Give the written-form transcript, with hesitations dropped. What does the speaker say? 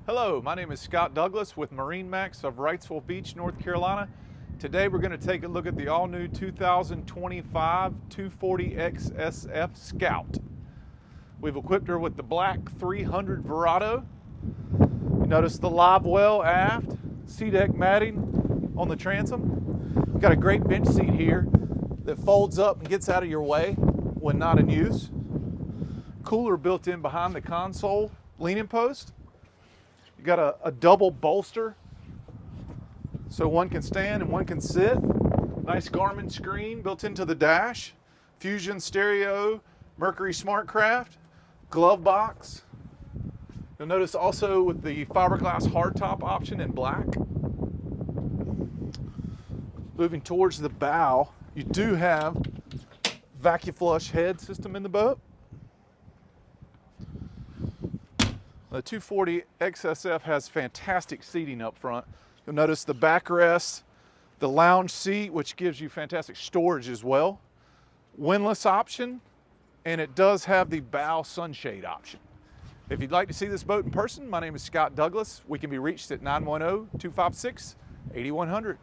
Hello, my name is Scott Douglas with MarineMax of Wrightsville Beach, North Carolina. Today we're going to take a look at the all-new 2025 240 XSF Scout. We've equipped her with the black 300 Verado. You notice the live well aft, C-deck matting on the transom. We've got a great bench seat here that folds up and gets out of your way when not in use. Cooler built in behind the console leaning post. You got a double bolster, so one can stand and one can sit. Nice Garmin screen built into the dash. Fusion stereo, Mercury Smartcraft, glove box. You'll notice also with the fiberglass hardtop option in black. Moving towards the bow, you do have vacuum flush head system in the boat. The 240 XSF has fantastic seating up front. You'll notice the backrest, the lounge seat, which gives you fantastic storage as well. Windlass option, and it does have the bow sunshade option. If you'd like to see this boat in person, my name is Scott Douglas. We can be reached at 910-256-8100.